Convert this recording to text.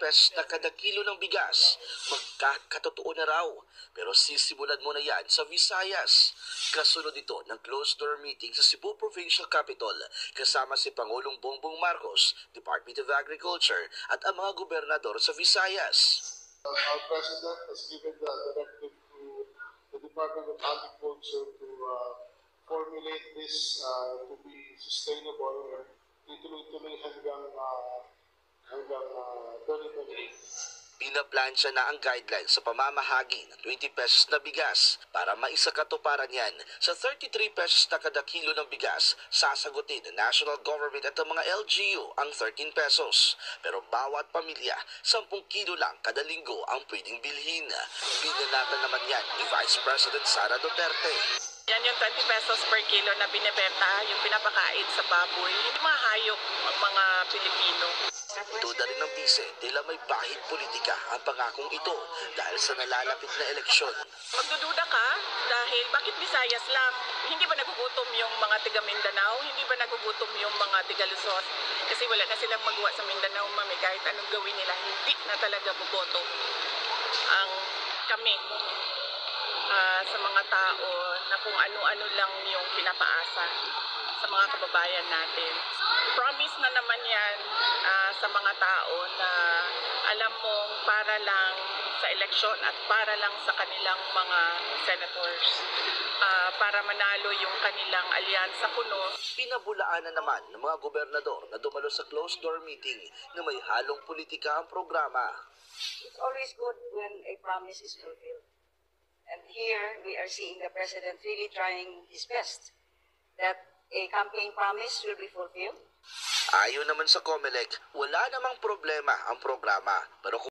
pesos na kada kilo ng bigas. Magkakatotoo na raw. Pero sisimulan mo na yan sa Visayas. Kasunod ito ng closed-door meeting sa Cebu Provincial Capital kasama si Pangulong Bongbong Marcos, Department of Agriculture at ang mga gobernador sa Visayas. Our President has given the directive to the Department of Agriculture to formulate this to be sustainable and ituloy-tuloy hanggang 2028. Pinaplansya na ang guidelines sa pamamahagi ng 20 pesos na bigas para maisakatuparan yan sa 33 pesos na kada kilo ng bigas. Sasagutin ng national government at ang mga LGU ang 13 pesos. Pero bawat pamilya, 10 kilo lang kada linggo ang pwedeng bilhin. Binanatan naman yan ni Vice President Sara Duterte. Yan yung 20 pesos per kilo na binibenta, yung pinapakain sa baboy, yung mga hayop ang mga Pilipino. Duda rin ng bise, tila may bahid politika ang pangakong ito dahil sa nalalapit na eleksyon. Magdududa ka dahil bakit Visayas lang? Hindi ba nagugutom yung mga tiga Mindanao? Hindi ba nagugutom yung mga tiga Luzon? Kasi wala na silang magawa sa Mindanao, mami. Kahit anong gawin nila, hindi na talaga boboto ang kami sa mga tao na kung ano-ano lang yung pinapaasa sa mga kababayan natin. Promise na naman yan sa mga tao na alam mong para lang sa eleksyon at para lang sa kanilang mga senators, para manalo yung kanilang alyansa kuno. Pinabulaan na naman ng mga gobernador na dumalo sa closed-door meeting na may halong politika ang programa. It's always good when a promise is fulfilled. And here we are seeing the President really trying his best that a campaign promise will be fulfilled. Ayon naman sa COMELEC, wala namang problema ang programa. Pero